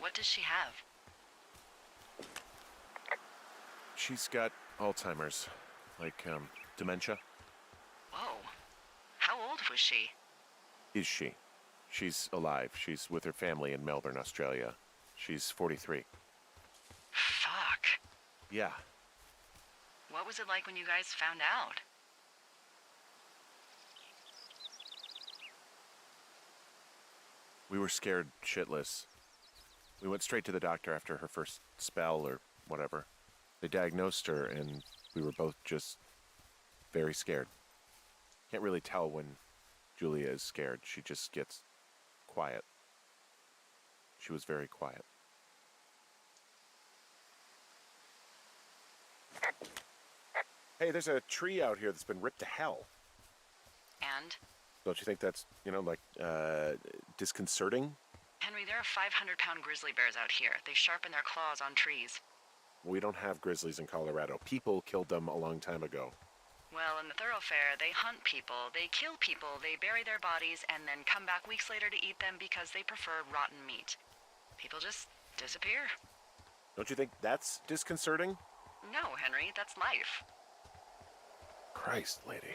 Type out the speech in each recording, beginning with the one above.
What does she have? She's got Alzheimer's. Like, dementia. Whoa. How old was she? Is she? She's alive. She's with her family in Melbourne, Australia. She's 43. Fuck. Yeah. What was it like when you guys found out? We were scared shitless. We went straight to the doctor after her first spell or whatever. They diagnosed her, and we were both just very scared. Can't really tell when Julia is scared. She just gets quiet. She was very quiet. Hey, there's a tree out here that's been ripped to hell. And? Don't you think that's, disconcerting? Henry, there are 500-pound grizzly bears out here. They sharpen their claws on trees. We don't have grizzlies in Colorado. People killed them a long time ago. Well, in the thoroughfare, they hunt people, they kill people, they bury their bodies, and then come back weeks later to eat them because they prefer rotten meat. People just disappear. Don't you think that's disconcerting? No, Henry, that's life. Christ, lady.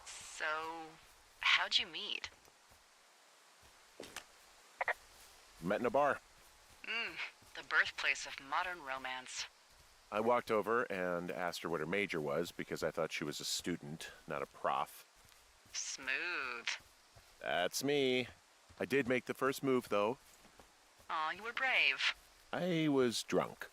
So, how'd you meet? Met in a bar. The birthplace of modern romance. I walked over and asked her what her major was because I thought she was a student, not a prof. Smooth. That's me. I did make the first move, though. Aw, you were brave. I was drunk.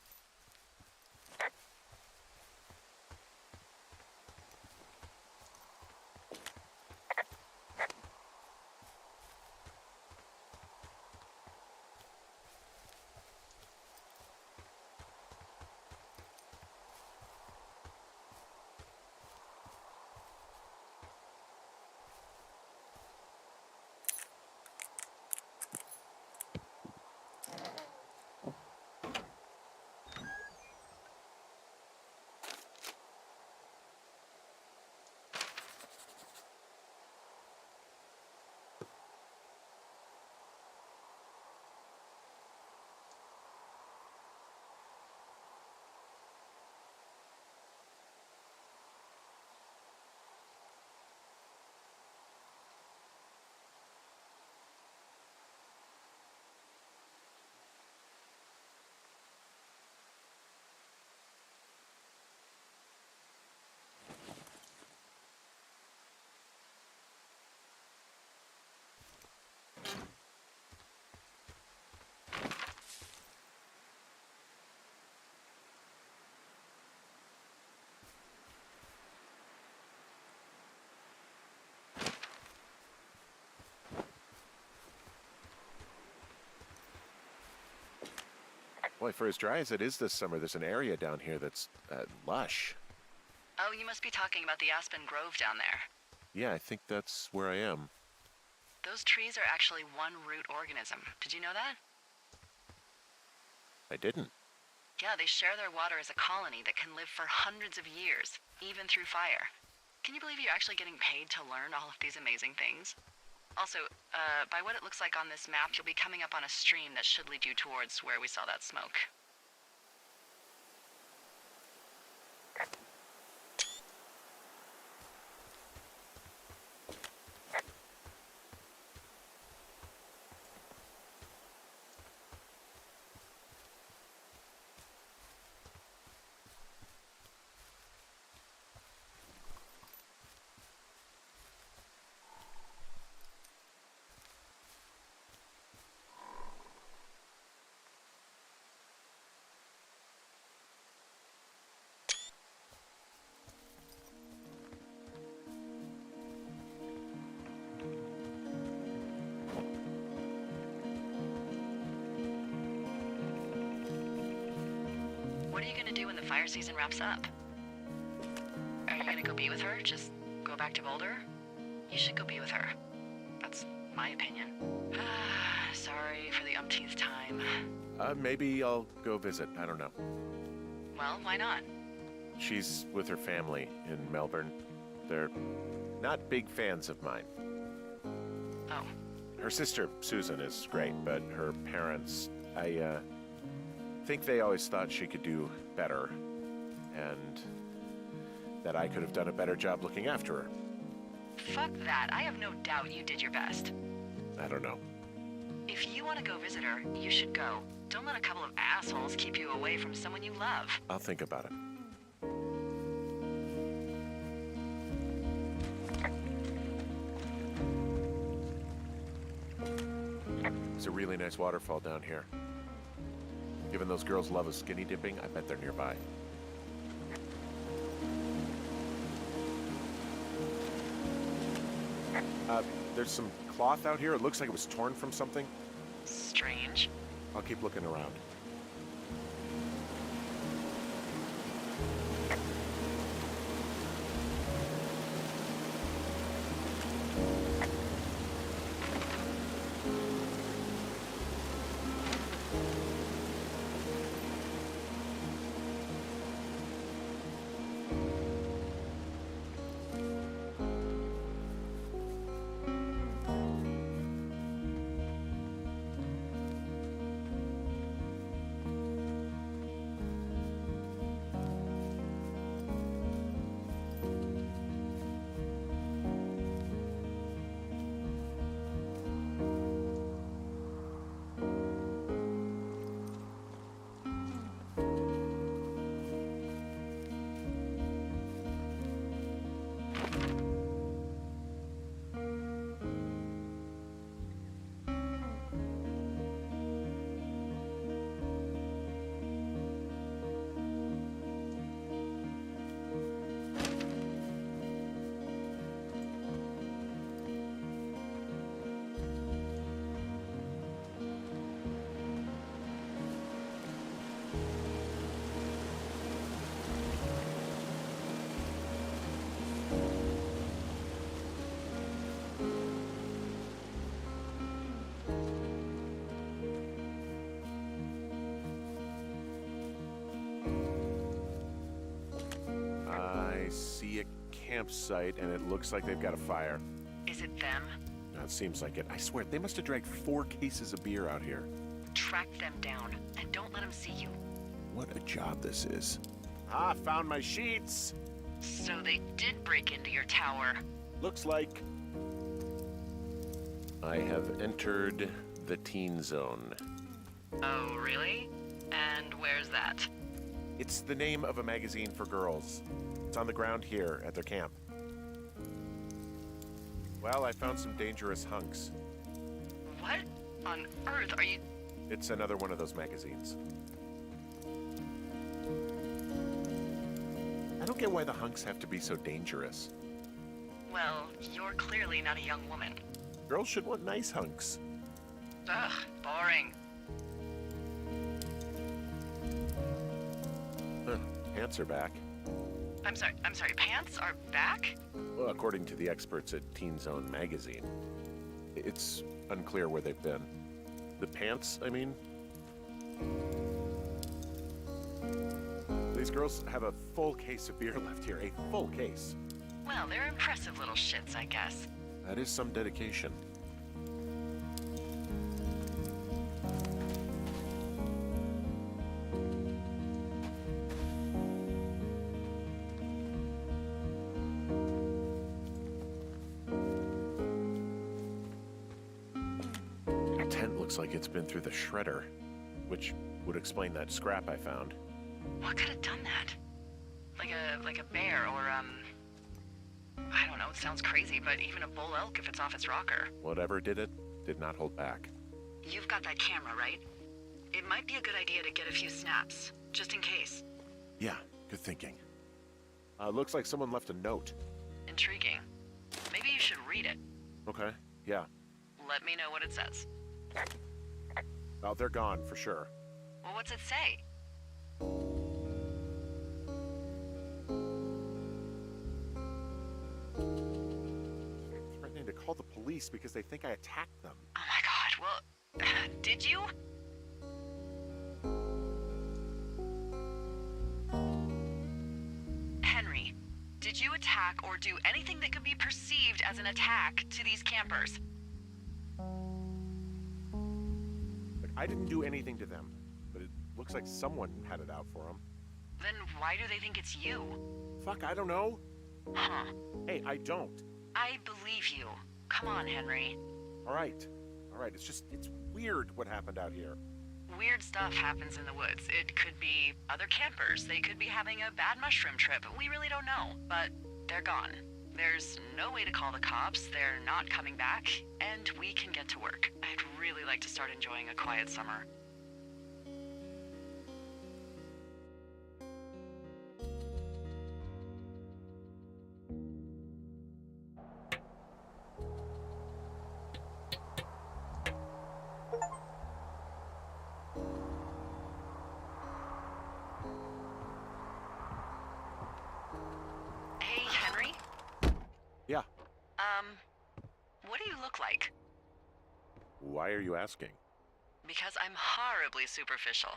Boy, for as dry as it is this summer, there's an area down here that's lush. Oh, you must be talking about the Aspen Grove down there. Yeah, I think that's where I am. Those trees are actually one root organism. Did you know that? I didn't. Yeah, they share their water as a colony that can live for hundreds of years, even through fire. Can you believe you're actually getting paid to learn all of these amazing things? Also, by what it looks like on this map, you'll be coming up on a stream that should lead you towards where we saw that smoke. What are you gonna do when the fire season wraps up? Are you gonna go be with her? Just go back to Boulder? You should go be with her. That's my opinion. Sorry for the umpteenth time. Maybe I'll go visit. I don't know. Well, why not? She's with her family in Melbourne. They're not big fans of mine. Oh. Her sister, Susan, is great, but her parents, I think they always thought she could do better, and that I could have done a better job looking after her. Fuck that. I have no doubt you did your best. I don't know. If you want to go visit her, you should go. Don't let a couple of assholes keep you away from someone you love. I'll think about it. There's a really nice waterfall down here. Given those girls love a skinny dipping, I bet they're nearby. There's some cloth out here. It looks like it was torn from something. Strange. I'll keep looking around. I see a campsite, and it looks like they've got a fire. Is it them? That seems like it. I swear, they must have dragged 4 cases of beer out here. Track them down, and don't let them see you. What a job this is. Ah, found my sheets! So they did break into your tower. Looks like I have entered the teen zone. Oh, really? And where's that? It's the name of a magazine for girls. It's on the ground here at their camp. Well, I found some dangerous hunks. What on earth are you... It's another one of those magazines. I don't get why the hunks have to be so dangerous. Well, you're clearly not a young woman. Girls should want nice hunks. Ugh, boring. Pants are back. I'm sorry, pants are back? Well, according to the experts at Teen Zone magazine. It's unclear where they've been. The pants, I mean? These girls have a full case of beer left here, a full case. Well, they're impressive little shits, I guess. That is some dedication. The tent looks like it's been through the shredder, which would explain that scrap I found. What could have done that? Like a bear or, I don't know, it sounds crazy, but even a bull elk if it's off its rocker. Whatever did it, did not hold back. You've got that camera, right? It might be a good idea to get a few snaps, just in case. Yeah, good thinking. Looks like someone left a note. Intriguing. Maybe you should read it. Okay, yeah. Let me know what it says. Oh, they're gone, for sure. Well, what's it say? Threatening to call the police because they think I attacked them. Oh my god, well, did you? Henry, did you attack or do anything that could be perceived as an attack to these campers? Like, I didn't do anything to them, but it looks like someone had it out for them. Then why do they think it's you? Fuck, I don't know. Huh. Hey, I don't. I believe you. Come on, Henry. All right, it's weird what happened out here. Weird stuff happens in the woods. It could be other campers. They could be having a bad mushroom trip. We really don't know, but they're gone. There's no way to call the cops. They're not coming back, and we can get to work. I'd really like to start enjoying a quiet summer. Hey, Henry? Yeah. What do you look like? Why are you asking? Because I'm horribly superficial.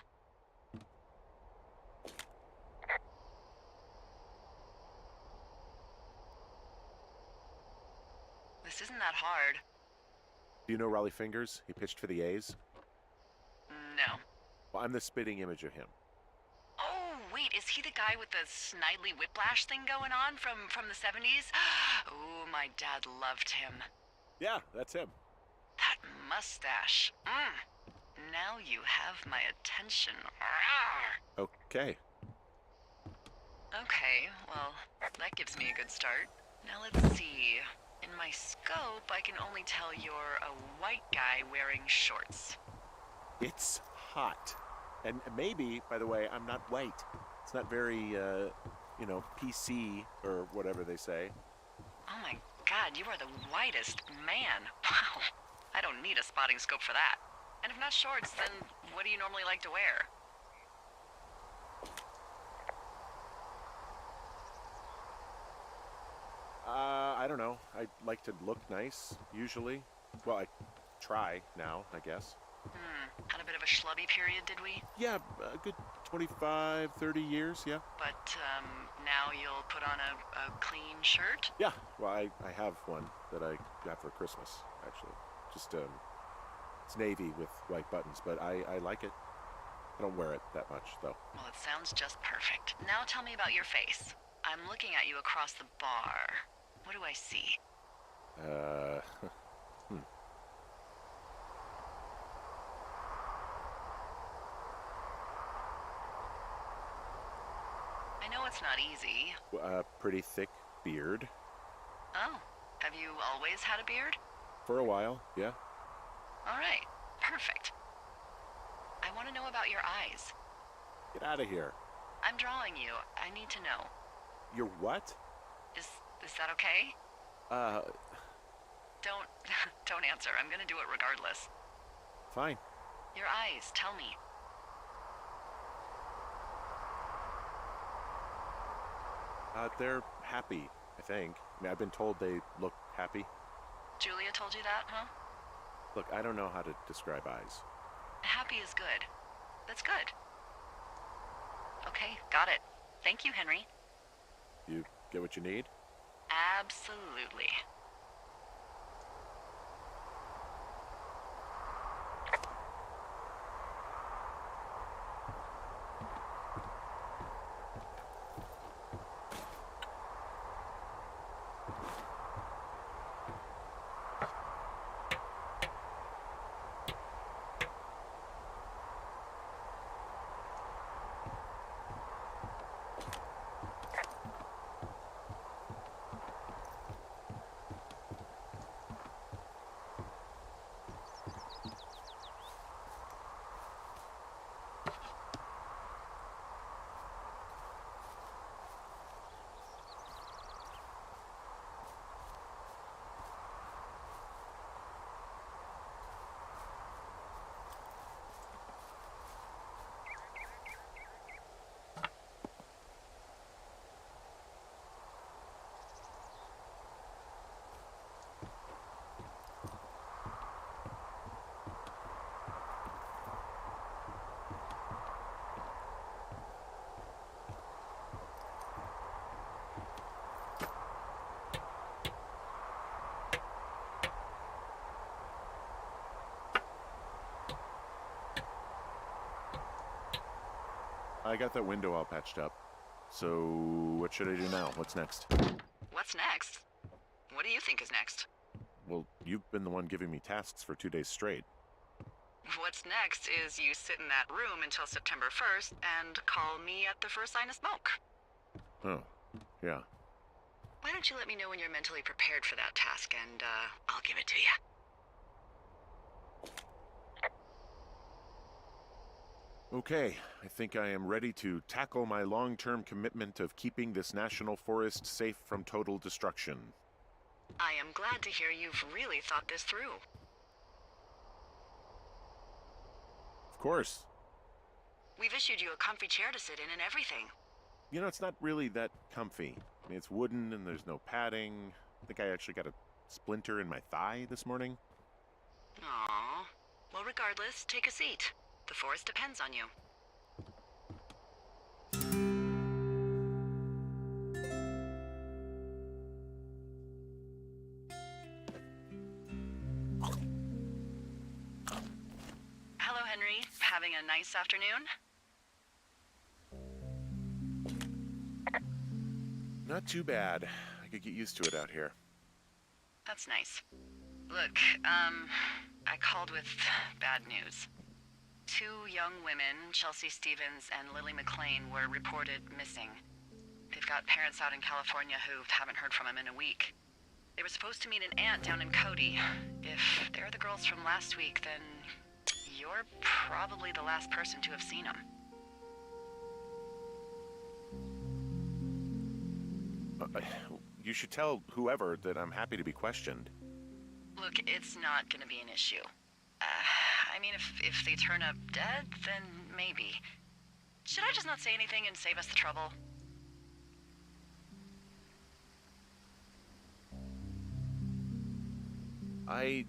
This isn't that hard. Do you know Raleigh Fingers? He pitched for the A's. No. Well, I'm the spitting image of him. Oh, wait, is he the guy with the snidely whiplash thing going on from the 70s? Oh, my dad loved him. Yeah, that's him. That mustache. Now you have my attention. Okay. Okay, well, that gives me a good start. Now let's see. In my scope, I can only tell you're a white guy wearing shorts. It's hot. And maybe, by the way, I'm not white. It's not very, PC or whatever they say. Oh my god, you are the whitest man. Wow. I don't need a spotting scope for that. And if not shorts, then what do you normally like to wear? I don't know. I like to look nice, usually. Well, I try now, I guess. Had a bit of a schlubby period, did we? Yeah, a good 25, 30 years, yeah. But, now you'll put on a clean shirt? Yeah, well, I have one that I got for Christmas, actually. Just, it's navy with white buttons, but I like it. I don't wear it that much, though. Well, it sounds just perfect. Now tell me about your face. I'm looking at you across the bar. What do I see? I know it's not easy. Pretty thick beard. Oh, have you always had a beard? For a while, yeah. All right, perfect. I want to know about your eyes. Get out of here. I'm drawing you. I need to know. You're what? Is that okay? Don't answer. I'm gonna do it regardless. Fine. Your eyes, tell me. They're happy, I think. I mean, I've been told they look happy. Julia told you that, huh? Look, I don't know how to describe eyes. Happy is good. That's good. Okay, got it. Thank you, Henry. You get what you need? Absolutely. I got that window all patched up. So, what should I do now? What's next? What's next? What do you think is next? Well, you've been the one giving me tasks for 2 days straight. What's next is you sit in that room until September 1st and call me at the first sign of smoke. Oh, yeah. Why don't you let me know when you're mentally prepared for that task, and I'll give it to you. Okay, I think I am ready to tackle my long-term commitment of keeping this national forest safe from total destruction. I am glad to hear you've really thought this through. Of course. We've issued you a comfy chair to sit in and everything. You know, it's not really that comfy. I mean, it's wooden and there's no padding. I think I actually got a splinter in my thigh this morning. Aww. Well, regardless, take a seat. The forest depends on you. Hello, Henry. Having a nice afternoon? Not too bad. I could get used to it out here. That's nice. Look, I called with bad news. 2 young women, Chelsea Stevens and Lily McLean, were reported missing. They've got parents out in California who haven't heard from them in a week. They were supposed to meet an aunt down in Cody. If they're the girls from last week, then you're probably the last person to have seen them. You should tell whoever that I'm happy to be questioned. Look, it's not gonna be an issue. I mean, if they turn up dead, then maybe. Should I just not say anything and save us the trouble? I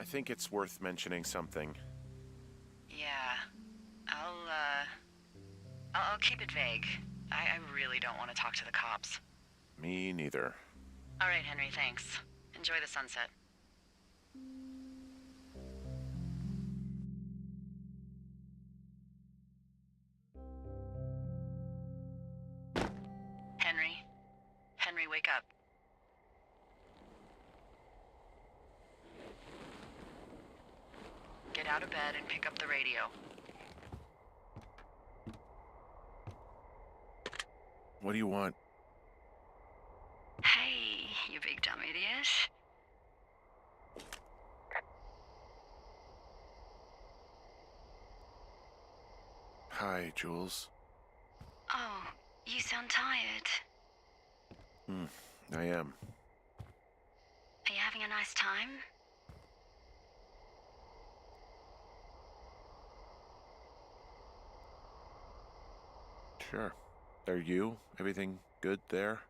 think it's worth mentioning something. Yeah. I'll keep it vague. I really don't want to talk to the cops. Me neither. All right, Henry, thanks. Enjoy the sunset. Henry? Henry, wake up. Get out of bed and pick up the radio. What do you want? Hey, you big dumb idiot. Hi, Jules. Oh, you sound tired. I am. Are you having a nice time? Sure. Are you? Everything good there?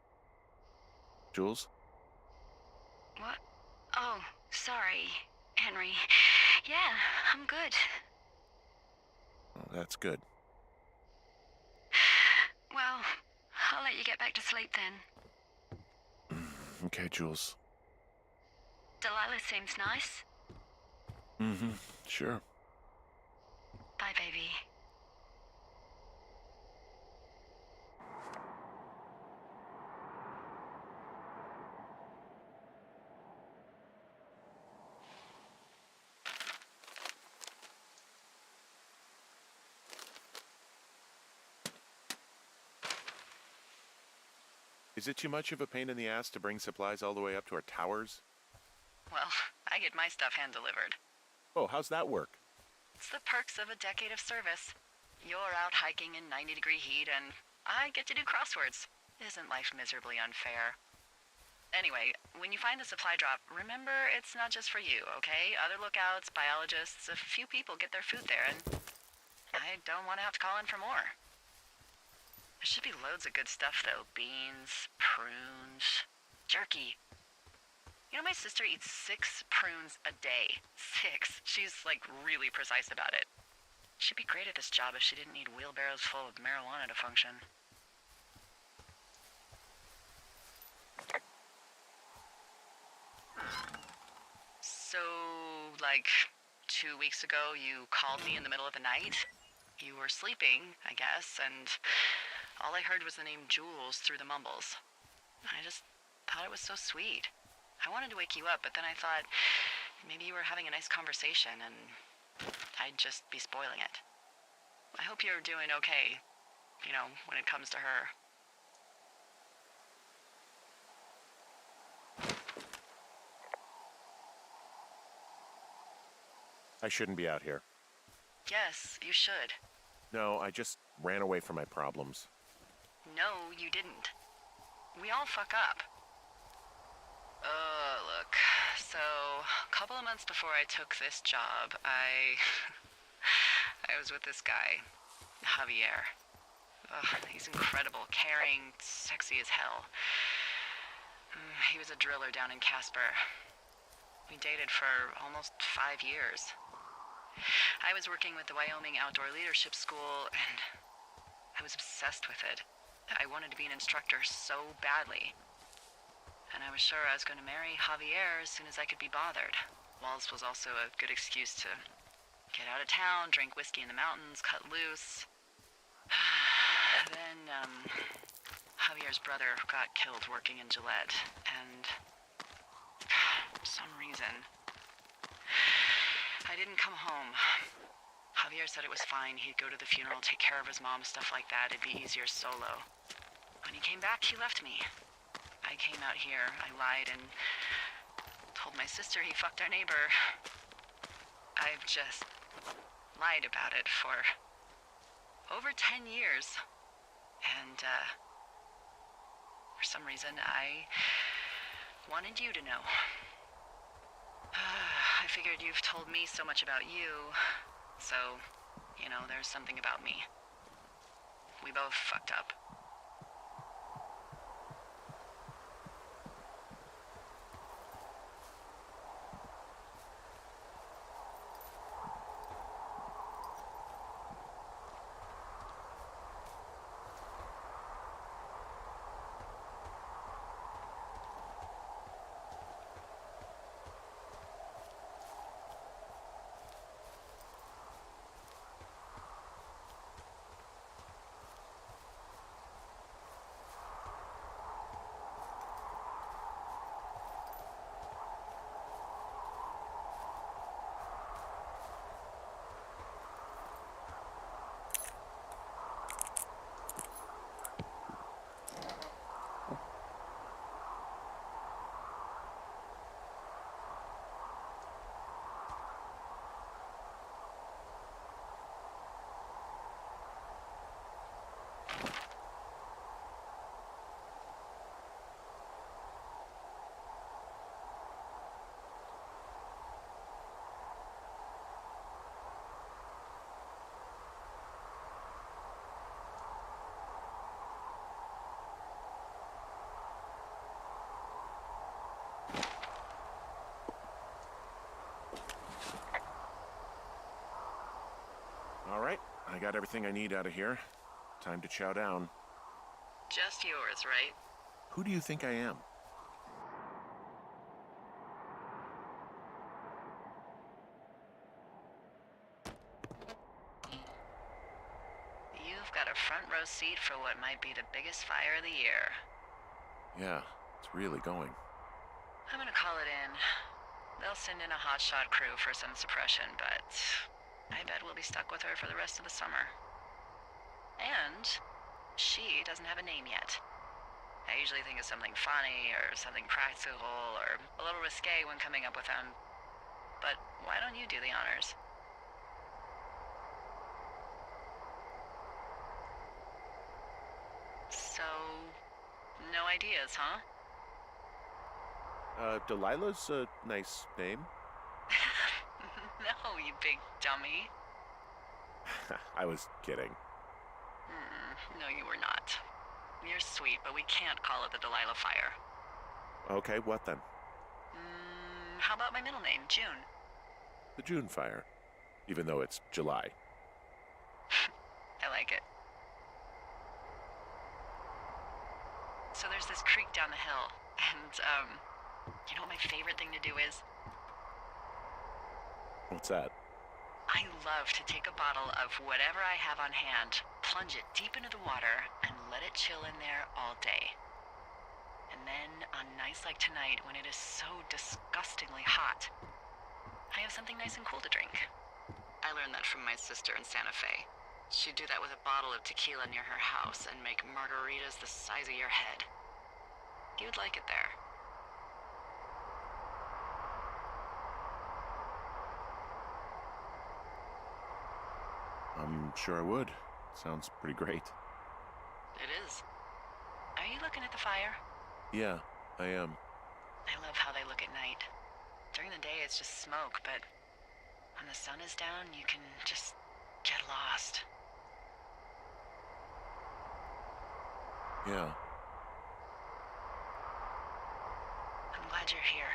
Jules? What? Oh, sorry, Henry. Yeah, I'm good. Oh, that's good. Well, I'll let you get back to sleep then. Okay, Jules. Delilah seems nice. Mm-hmm. Sure. Bye, baby. Is it too much of a pain in the ass to bring supplies all the way up to our towers? Well, I get my stuff hand-delivered. Oh, how's that work? It's the perks of a decade of service. You're out hiking in 90-degree heat, and I get to do crosswords. Isn't life miserably unfair? Anyway, when you find the supply drop, remember it's not just for you, okay? Other lookouts, biologists, a few people get their food there, and I don't want to have to call in for more. There should be loads of good stuff, though. Beans, prunes, jerky. You know, my sister eats 6 prunes a day. 6. She's, like, really precise about it. She'd be great at this job if she didn't need wheelbarrows full of marijuana to function. So, like, 2 weeks ago, you called me in the middle of the night? You were sleeping, I guess, and all I heard was the name Jules through the mumbles. I just thought it was so sweet. I wanted to wake you up, but then I thought maybe you were having a nice conversation and I'd just be spoiling it. I hope you're doing okay, you know, when it comes to her. I shouldn't be out here. Yes, you should. No, I just ran away from my problems. No, you didn't. We all fuck up. Look. So, a couple of months before I took this job, I was with this guy, Javier. He's incredible, caring, sexy as hell. He was a driller down in Casper. We dated for almost 5 years. I was working with the Wyoming Outdoor Leadership School, and I was obsessed with it. I wanted to be an instructor so badly. And I was sure I was going to marry Javier as soon as I could be bothered. Walls was also a good excuse to get out of town, drink whiskey in the mountains, cut loose. Then, Javier's brother got killed working in Gillette, and for some reason, I didn't come home. Javier said it was fine. He'd go to the funeral, take care of his mom, stuff like that. It'd be easier solo. When he came back, he left me. I came out here, I lied, and told my sister he fucked our neighbor. I've just lied about it for over 10 years. And, for some reason, I wanted you to know. I figured you've told me so much about you, so, you know, there's something about me. We both fucked up. got everything I need out of here. Time to chow down. Just yours, right? Who do you think I am? You've got a front row seat for what might be the biggest fire of the year. Yeah, it's really going. I'm gonna call it in. They'll send in a hotshot crew for some suppression, but I bet we'll be stuck with her for the rest of the summer. And she doesn't have a name yet. I usually think of something funny or something practical or a little risque when coming up with them. But why don't you do the honors? So, no ideas, huh? Delilah's a nice name. No, you big dummy. I was kidding. No, you were not. You're sweet, but we can't call it the Delilah Fire. Okay, what then? How about my middle name, June? The June Fire. Even though it's July. I like it. So there's this creek down the hill, and, you know what my favorite thing to do is? What's that? I love to take a bottle of whatever I have on hand, plunge it deep into the water, and let it chill in there all day. And then, on nights like tonight, when it is so disgustingly hot, I have something nice and cool to drink. I learned that from my sister in Santa Fe. She'd do that with a bottle of tequila near her house and make margaritas the size of your head. You'd like it there. I'm sure I would. Sounds pretty great. It is. Are you looking at the fire? Yeah, I am. I love how they look at night. During the day, it's just smoke, but when the sun is down, you can just get lost. Yeah. I'm glad you're here.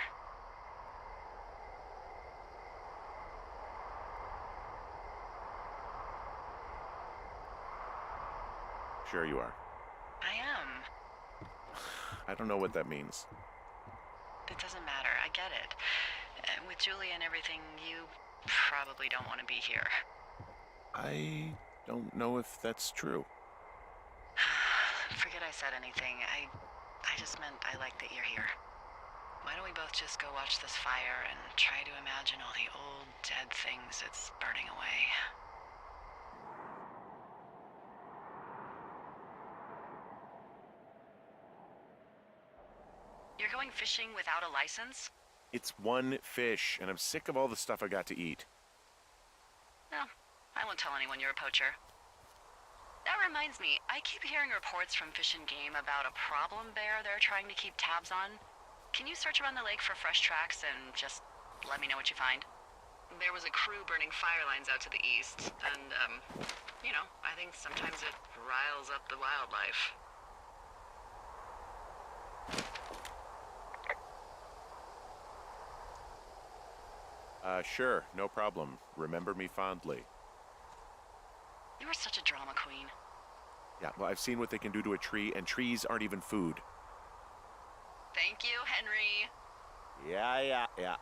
Sure you are. I am. I don't know what that means. It doesn't matter. I get it. With Julie and everything, you probably don't want to be here. I don't know if that's true. Forget I said anything. I just meant I like that you're here. Why don't we both just go watch this fire and try to imagine all the old, dead things it's burning away? You're going fishing without a license? It's one fish, and I'm sick of all the stuff I got to eat. No, I won't tell anyone you're a poacher. That reminds me, I keep hearing reports from Fish and Game about a problem bear they're trying to keep tabs on. Can you search around the lake for fresh tracks and just let me know what you find? There was a crew burning fire lines out to the east, and, you know, I think sometimes it riles up the wildlife. Sure, no problem. Remember me fondly. You are such a drama queen. Yeah, well, I've seen what they can do to a tree, and trees aren't even food. Thank you, Henry. Yeah.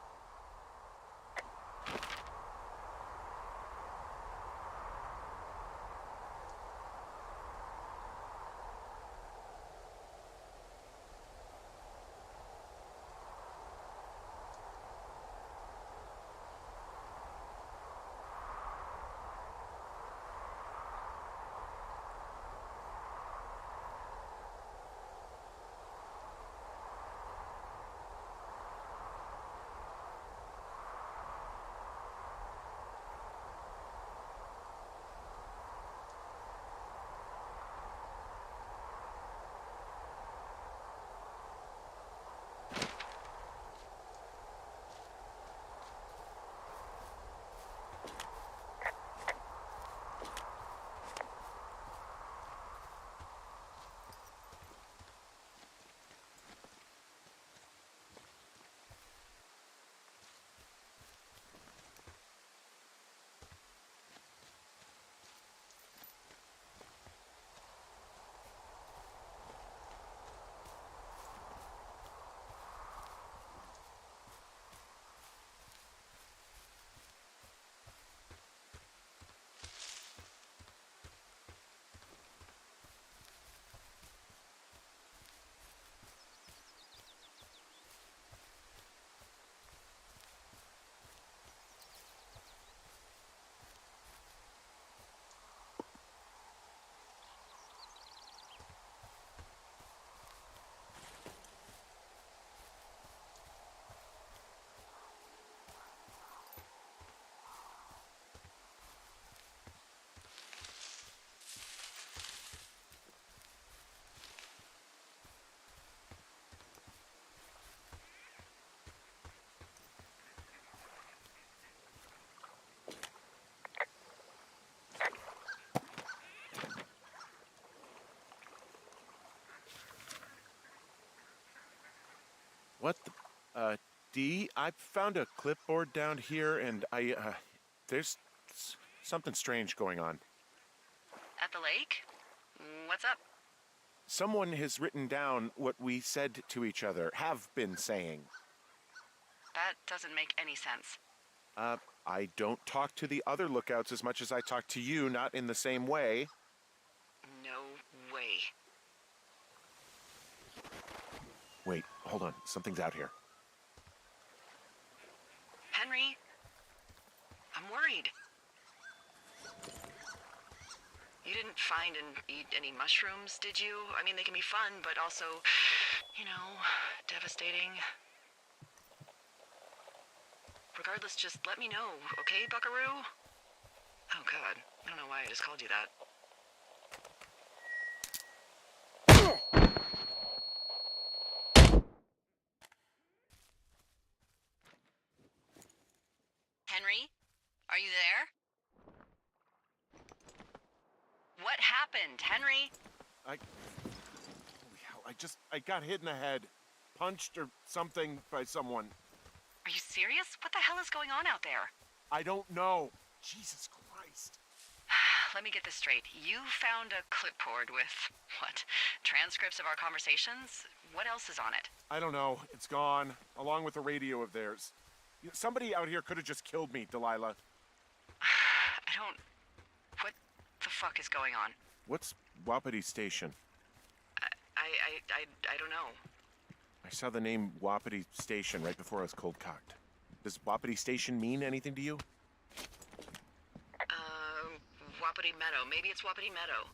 What the... Dee, I found a clipboard down here, and there's something strange going on. At the lake? What's up? Someone has written down what we said to each other, have been saying. That doesn't make any sense. I don't talk to the other lookouts as much as I talk to you, not in the same way. No way. Wait, hold on. Something's out here. Henry? I'm worried. You didn't find and eat any mushrooms, did you? I mean, they can be fun, but also, devastating. Regardless, just let me know, okay, buckaroo? Oh, God. I don't know why I just called you that. Henry? Are you there? What happened, Henry? Holy hell, I got hit in the head. Punched or something by someone. Are you serious? What the hell is going on out there? I don't know. Jesus Christ. Let me get this straight. You found a clipboard with, what, transcripts of our conversations? What else is on it? I don't know. It's gone, along with the radio of theirs. Somebody out here could have just killed me, Delilah. What the fuck is going on? What's Wapiti Station? I don't know. I saw the name Wapiti Station right before I was cold-cocked. Does Wapiti Station mean anything to you? Wapiti Meadow. Maybe it's Wapiti Meadow.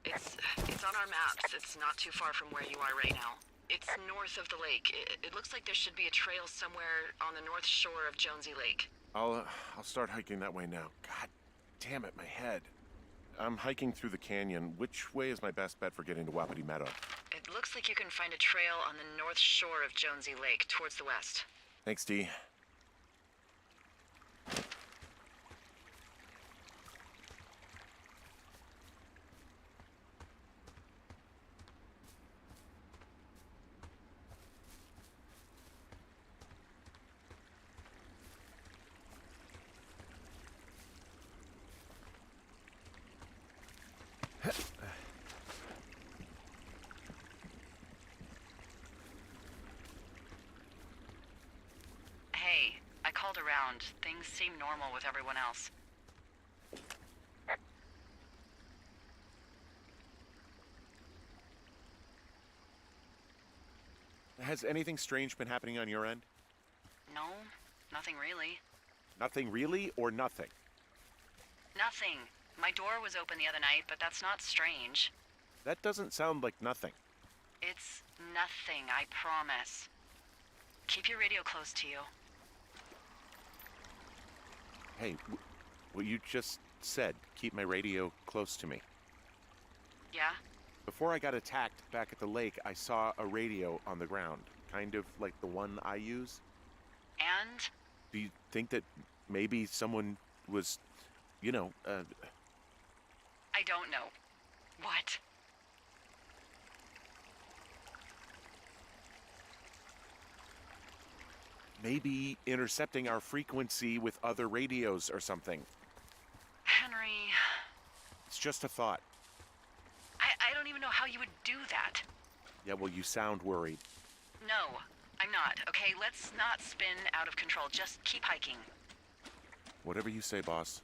It's on our maps. It's not too far from where you are right now. It's north of the lake. It looks like there should be a trail somewhere on the north shore of Jonesy Lake. I'll start hiking that way now. God damn it, my head. I'm hiking through the canyon. Which way is my best bet for getting to Wapiti Meadow? It looks like you can find a trail on the north shore of Jonesy Lake, towards the west. Thanks, Dee. Hey, I called around. Things seem normal with everyone else. Has anything strange been happening on your end? No, nothing really. Nothing really, or nothing? Nothing. My door was open the other night, but that's not strange. That doesn't sound like nothing. It's nothing, I promise. Keep your radio close to you. Hey, what you just said, keep my radio close to me. Yeah? Before I got attacked back at the lake, I saw a radio on the ground, kind of like the one I use. And? Do you think that maybe someone was, I don't know. What? maybe intercepting our frequency with other radios or something? Henry... It's just a thought. I don't even know how you would do that. Yeah, well, you sound worried. No, I'm not, okay? Let's not spin out of control. Just keep hiking. Whatever you say, boss.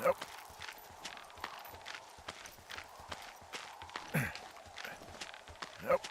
Nope. Nope.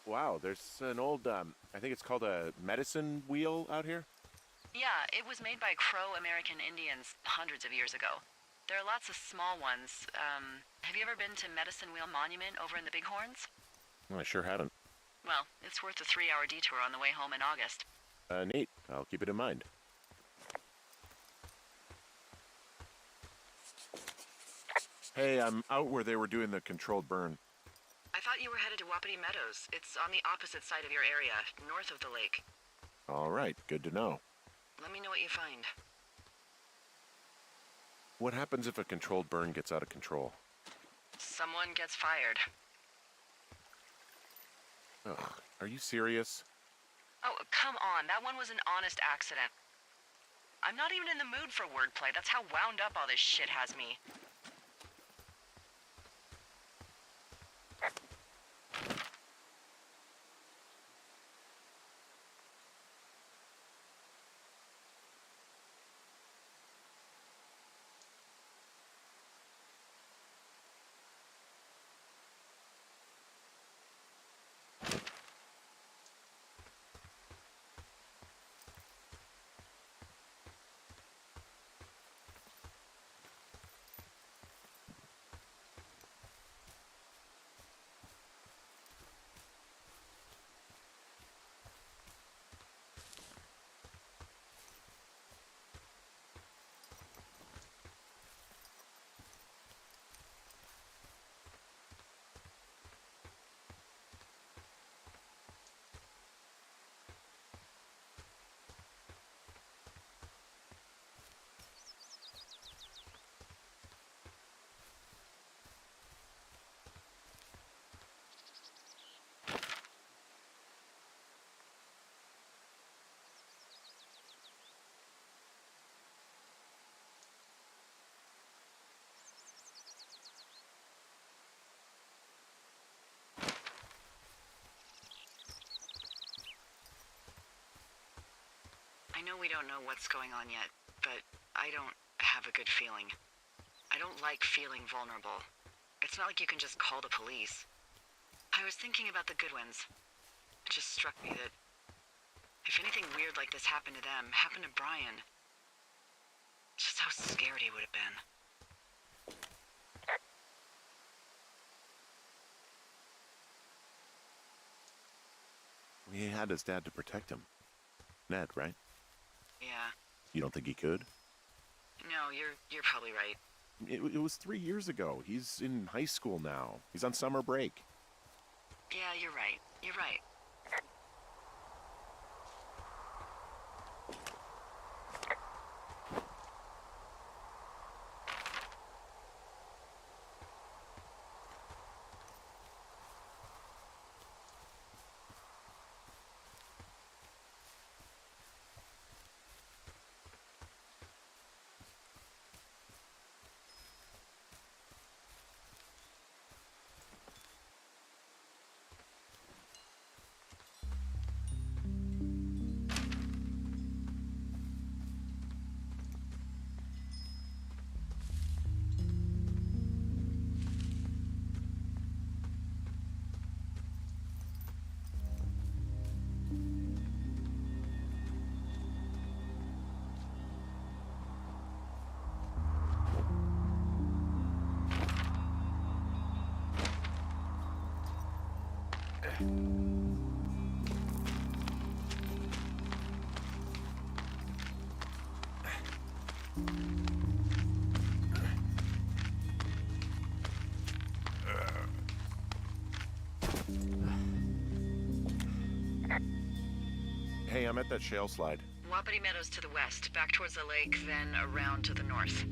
Wow, there's an old, I think it's called a medicine wheel out here. Yeah, it was made by Crow American Indians hundreds of years ago. There are lots of small ones. Have you ever been to Medicine Wheel Monument over in the Bighorns? Well, I sure haven't. Well, it's worth a 3-hour detour on the way home in August. Neat. I'll keep it in mind. Hey, I'm out where they were doing the controlled burn. I thought you were headed to Wapiti Meadows. It's on the opposite side of your area, north of the lake. All right, good to know. Let me know what you find. What happens if a controlled burn gets out of control? Someone gets fired. Ugh, are you serious? Oh, come on. That one was an honest accident. I'm not even in the mood for wordplay. That's how wound up all this shit has me. I know we don't know what's going on yet, but I don't have a good feeling. I don't like feeling vulnerable. It's not like you can just call the police. I was thinking about the Goodwins. It just struck me that if anything weird like this happened to them, happened to Brian, just how scared he would have been. He had his dad to protect him. Ned, right? Yeah. You don't think he could? No, you're probably right. It was 3 years ago. He's in high school now. He's on summer break. Yeah, you're right. You're right. Hey, I'm at that shale slide. Wapiti Meadows to the west, back towards the lake, then around to the north.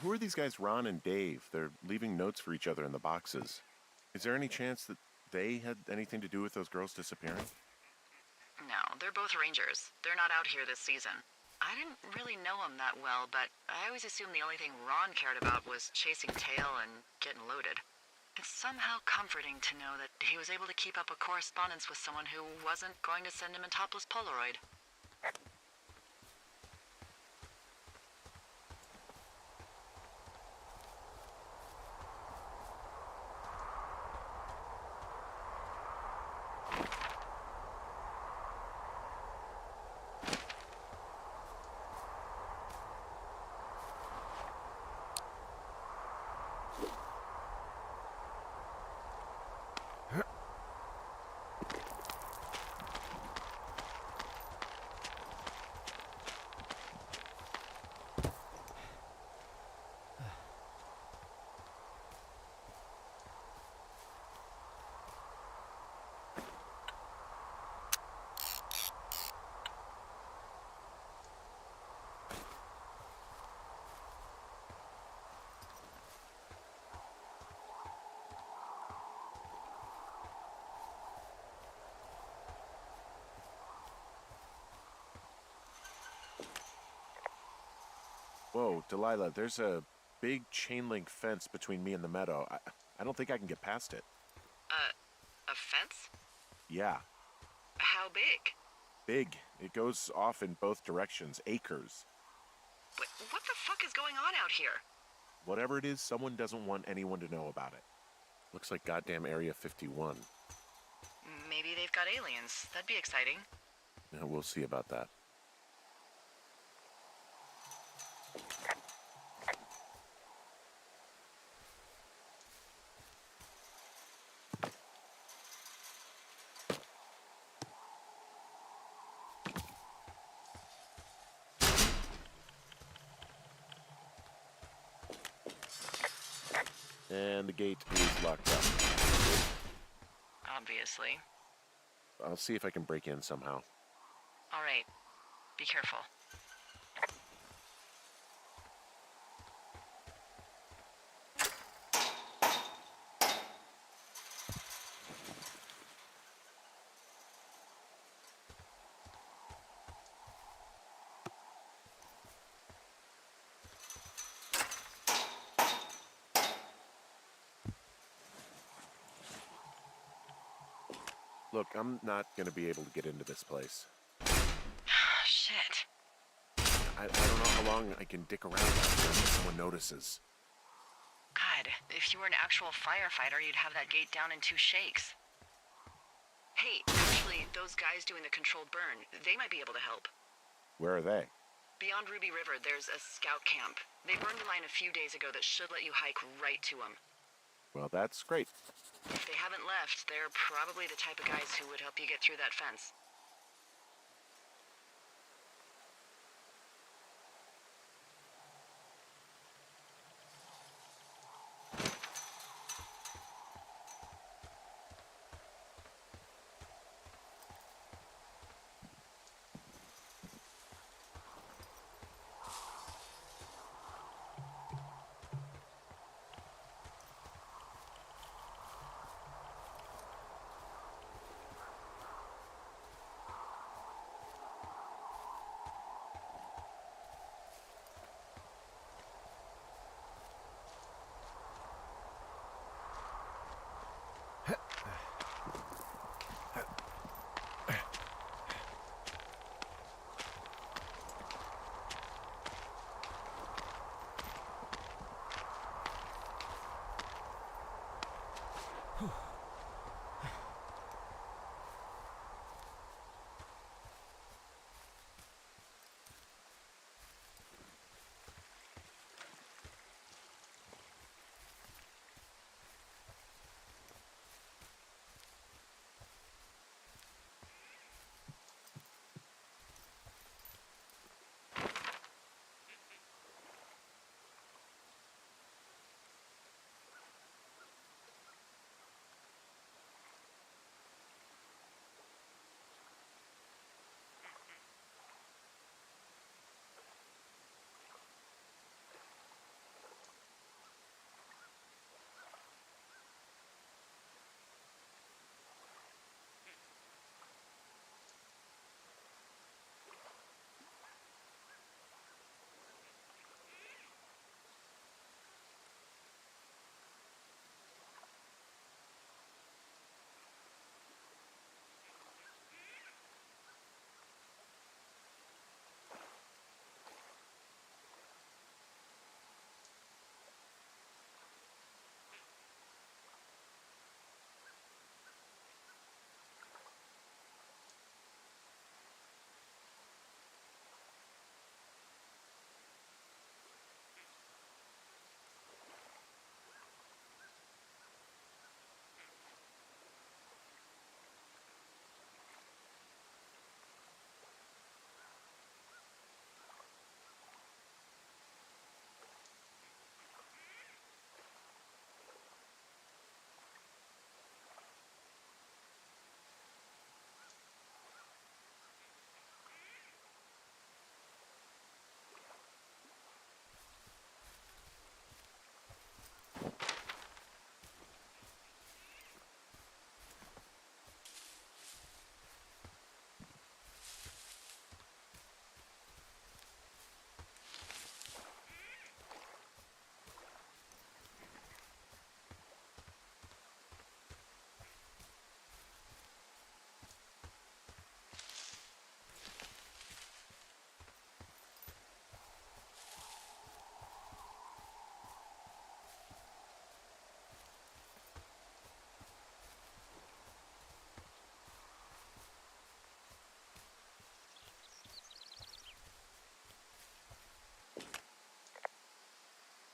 who are these guys, Ron and Dave? They're leaving notes for each other in the boxes. Is there any chance that they had anything to do with those girls disappearing? No, they're both rangers. They're not out here this season. I didn't really know him that well, but I always assumed the only thing Ron cared about was chasing tail and getting loaded. It's somehow comforting to know that he was able to keep up a correspondence with someone who wasn't going to send him a topless Polaroid. Whoa, Delilah, there's a big chain link fence between me and the meadow. I don't think I can get past it. A fence? Yeah, How big? big. It goes off in both directions, acres. What the fuck is going on out here? Whatever it is, someone doesn't want anyone to know about it. Looks like goddamn Area 51. Maybe they've got aliens. That'd be exciting. Yeah, we'll see about that. And the gate is locked up. Obviously. I'll see if I can break in somehow. All right. Be careful. Look, I'm not going to be able to get into this place. Shit. I don't know how long I can dick around out here until someone notices. God, if you were an actual firefighter, you'd have that gate down in 2 shakes. Hey, actually, those guys doing the controlled burn, they might be able to help. Where are they? Beyond Ruby River, there's a scout camp. They burned a line a few days ago that should let you hike right to them. Well, that's great. If they haven't left, they're probably the type of guys who would help you get through that fence.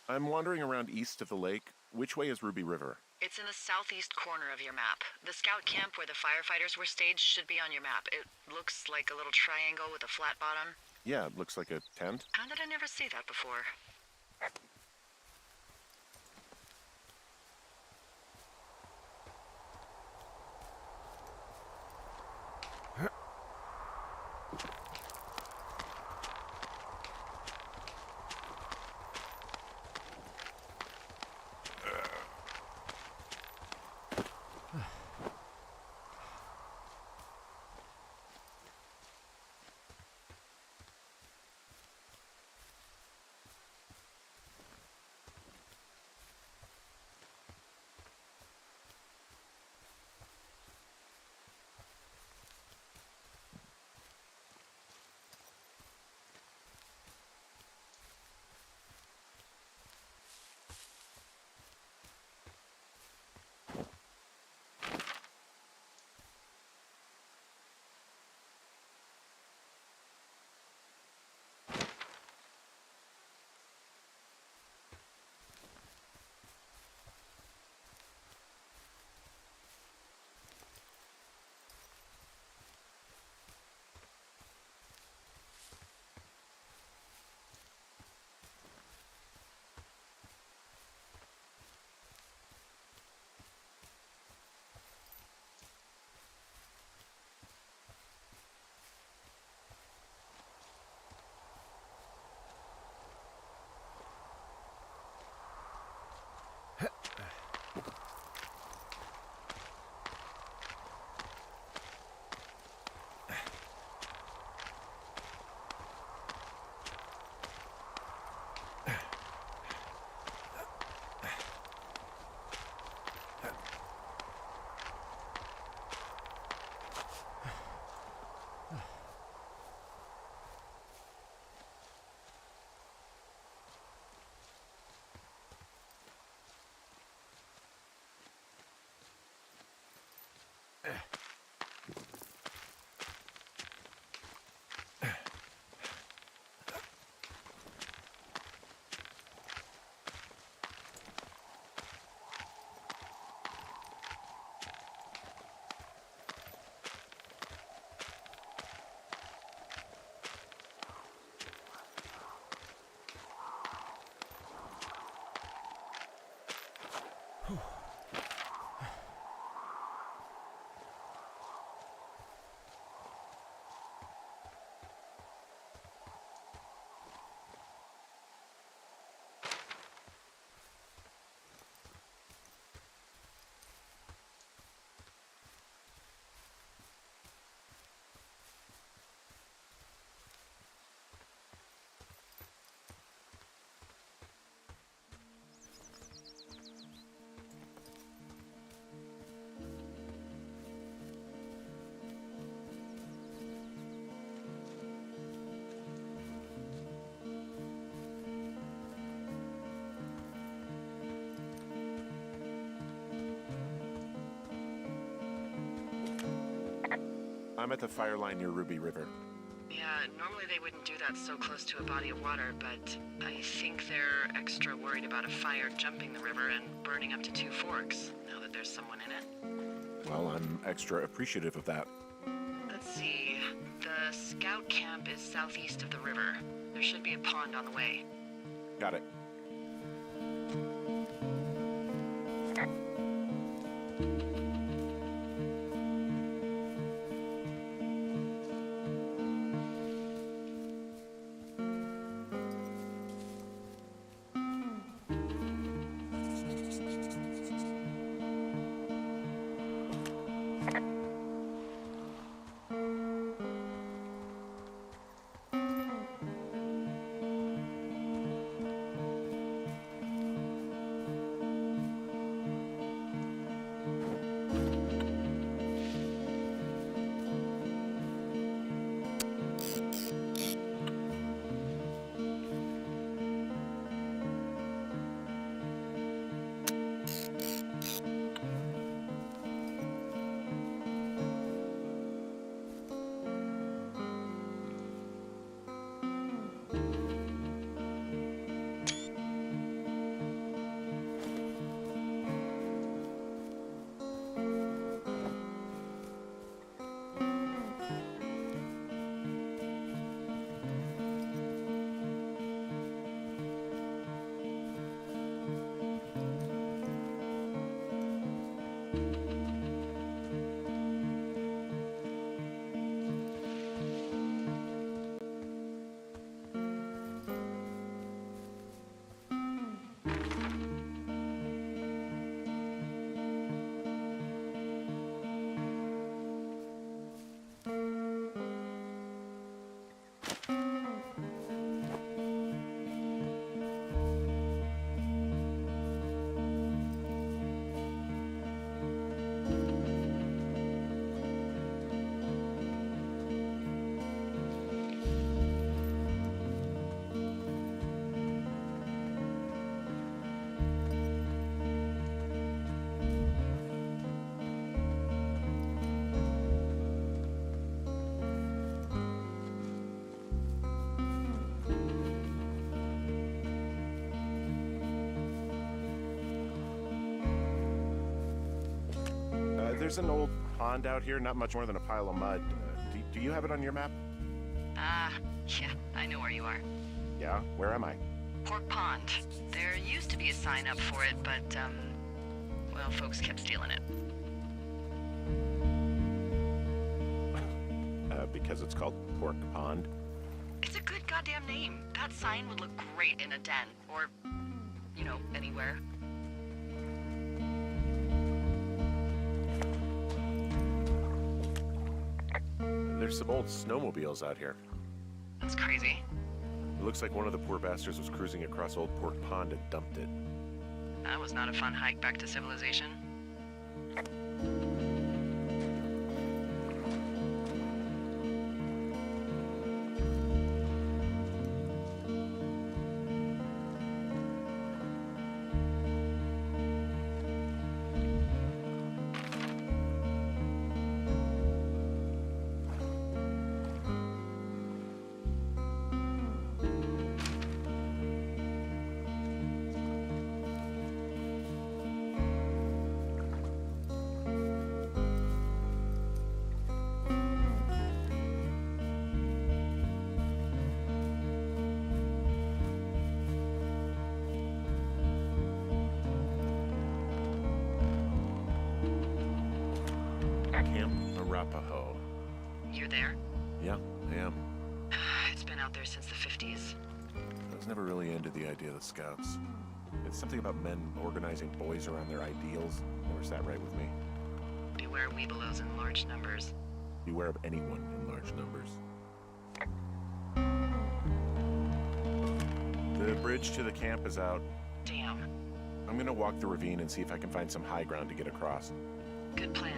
I'm wandering around east of the lake. Which way is Ruby River? It's in the southeast corner of your map. The scout camp where the firefighters were staged should be on your map. It looks like a little triangle with a flat bottom. Yeah, it looks like a tent. How did I never see that before? I'm at the fire line near Ruby River. Yeah, normally they wouldn't do that so close to a body of water, but I think they're extra worried about a fire jumping the river and burning up to 2 forks, now that there's someone in it. Well, I'm extra appreciative of that. Let's see. The scout camp is southeast of the river. There should be a pond on the way. Got it. There's an old pond out here, not much more than a pile of mud. Do you have it on your map? Yeah, I know where you are. Yeah? Where am I? Pork Pond. There used to be a sign up for it, but, well, folks kept stealing it. Because it's called Pork Pond? It's a good goddamn name. That sign would look great in a den, or, you know, anywhere. There's some old snowmobiles out here. That's crazy. It looks like one of the poor bastards was cruising across Old Pork Pond and dumped it. That was not a fun hike back to civilization. Camp Arapaho. You're there? Yeah, I am. It's been out there since the 50s. I was never really into the idea of the Scouts. It's something about men organizing boys around their ideals. Never sat right with me. Beware weebelows in large numbers. Beware of anyone in large numbers. The bridge to the camp is out. Damn. I'm gonna walk the ravine and see if I can find some high ground to get across. Good plan.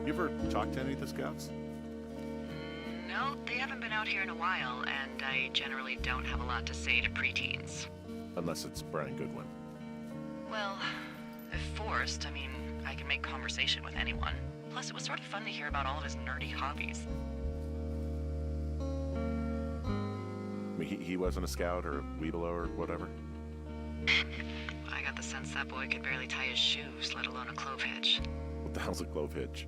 You ever talk to any of the Scouts? No, they haven't been out here in a while, and I generally don't have a lot to say to preteens. Unless it's Brian Goodwin. Well, if forced, I mean, I can make conversation with anyone. Plus, it was sort of fun to hear about all of his nerdy hobbies. I mean, he wasn't a Scout or a Weeblo or whatever? I got the sense that boy could barely tie his shoes, let alone a clove hitch. What the hell's a clove hitch?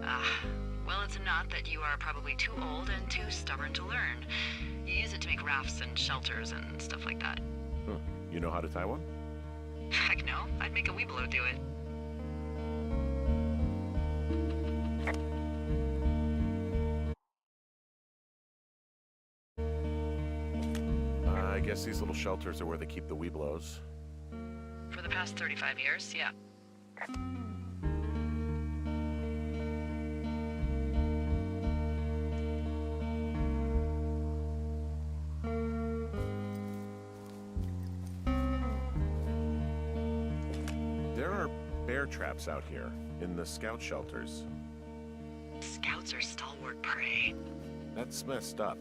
Ah, well, it's a knot that you are probably too old and too stubborn to learn. You use it to make rafts and shelters and stuff like that. Huh. You know how to tie one? Heck no, I'd make a Weeblo do it. I guess these little shelters are where they keep the Weeblos. For the past 35 years, yeah. There are bear traps out here in the scout shelters. Scouts are stalwart prey. That's messed up.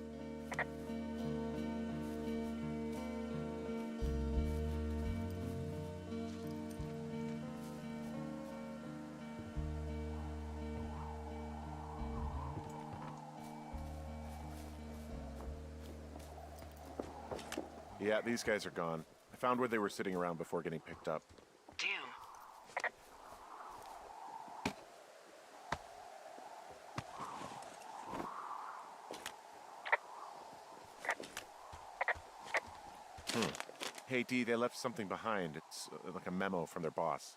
Yeah, these guys are gone. I found where they were sitting around before getting picked up. Damn. Hey, Dee, they left something behind. It's like a memo from their boss.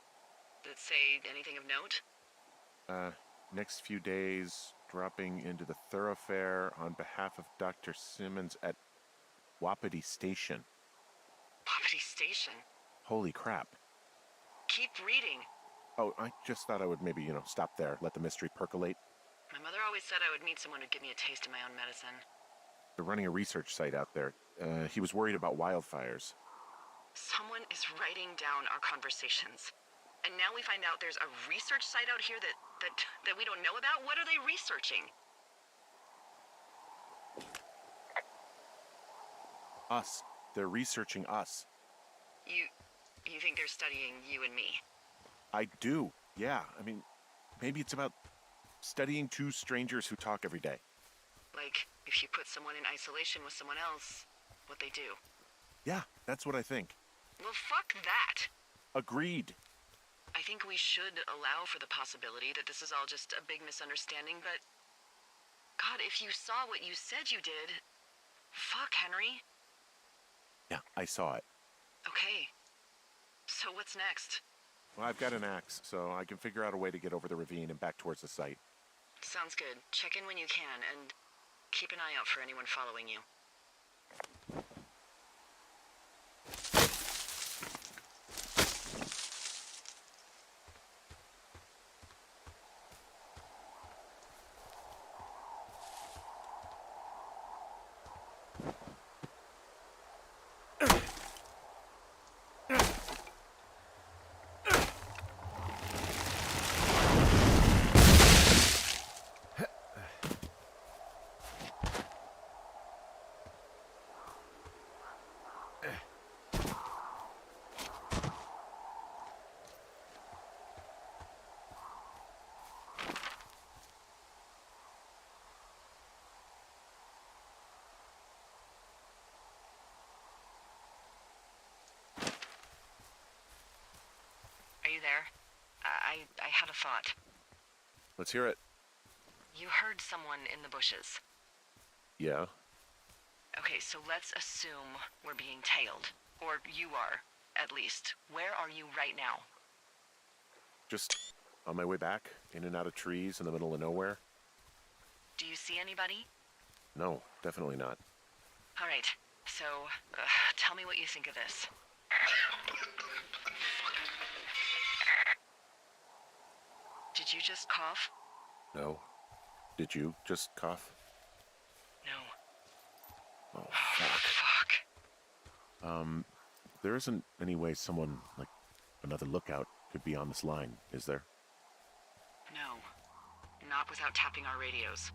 Did it say anything of note? Next few days, dropping into the thoroughfare on behalf of Dr. Simmons at Wapiti Station. Poverty Station. Holy crap. Keep reading. Oh, I just thought I would maybe, stop there, let the mystery percolate. My mother always said I would meet someone who'd give me a taste of my own medicine. They're running a research site out there. He was worried about wildfires. Someone is writing down our conversations. And now we find out there's a research site out here that we don't know about? What are they researching? Us. They're researching us. You think they're studying you and me? I do, yeah. I mean, maybe it's about studying two strangers who talk every day. Like, if you put someone in isolation with someone else, what they do. Yeah, that's what I think. Well, fuck that. Agreed. I think we should allow for the possibility that this is all just a big misunderstanding, but... God, if you saw what you said you did... Fuck, Henry. Yeah, I saw it. Okay. So what's next? Well, I've got an axe, so I can figure out a way to get over the ravine and back towards the site. Sounds good. Check in when you can, and keep an eye out for anyone following you. Are you there? I had a thought. Let's hear it. You heard someone in the bushes. Yeah? Okay, so let's assume we're being tailed. Or you are, at least. Where are you right now? Just on my way back, in and out of trees in the middle of nowhere. Do you see anybody? No, definitely not. All right, so tell me what you think of this. Did you just cough? No. Did you just cough? No. Oh, fuck. Fuck. There isn't any way someone, like another lookout, could be on this line, is there? No. Not without tapping our radios.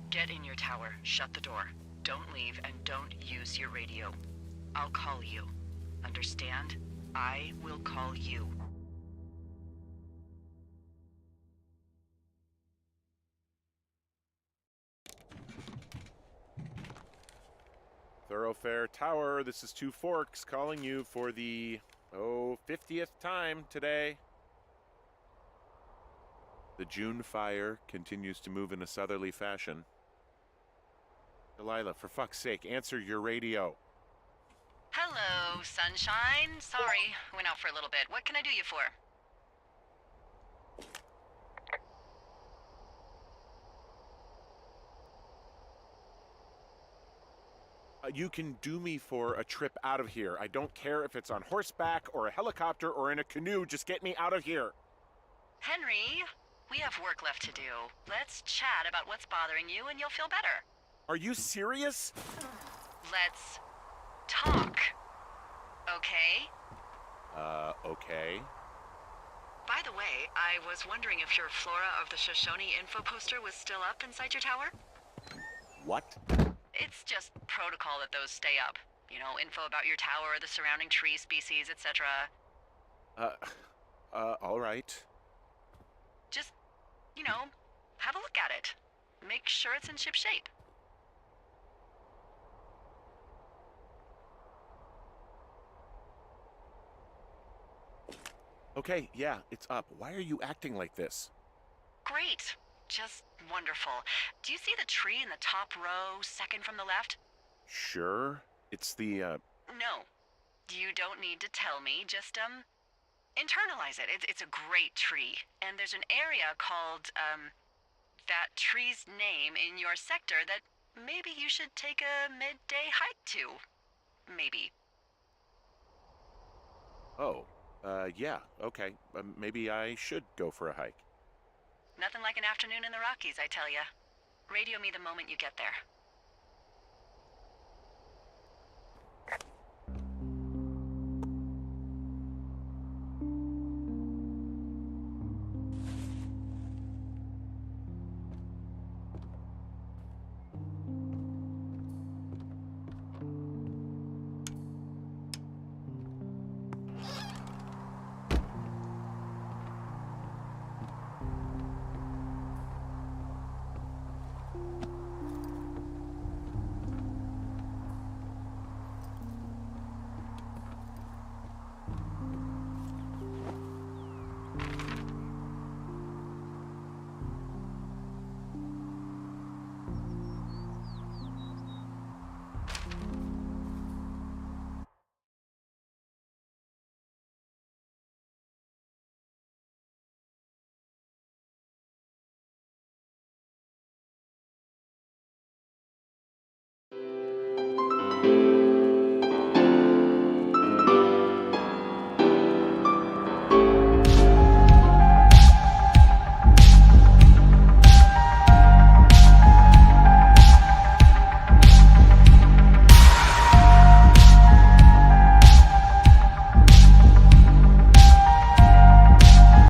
Get in your tower, shut the door. Don't leave, and don't use your radio. I'll call you. Understand? I will call you. Thoroughfare Tower, this is Two Forks calling you for the, 50th time today. The June fire continues to move in a southerly fashion. Delilah, for fuck's sake, answer your radio. Hello, sunshine. Sorry, went out for a little bit. What can I do you for? You can do me for a trip out of here. I don't care if it's on horseback or a helicopter or in a canoe. Just get me out of here. Henry, we have work left to do. Let's chat about what's bothering you and you'll feel better. Are you serious? Let's talk. Okay? Okay. By the way, I was wondering if your Flora of the Shoshone info poster was still up inside your tower? What? It's just protocol that those stay up. You know, info about your tower, the surrounding tree species, etc. All right. Just, you know, have a look at it. Make sure it's in ship shape. Okay, yeah, it's up. Why are you acting like this? Great. Just wonderful. Do you see the tree in the top row, second from the left? Sure. It's the, No. You don't need to tell me. Just, internalize it. It's a great tree. And there's an area called, that tree's name in your sector that maybe you should take a midday hike to. Maybe. Oh, yeah, okay. Maybe I should go for a hike. Nothing like an afternoon in the Rockies, I tell ya. Radio me the moment you get there.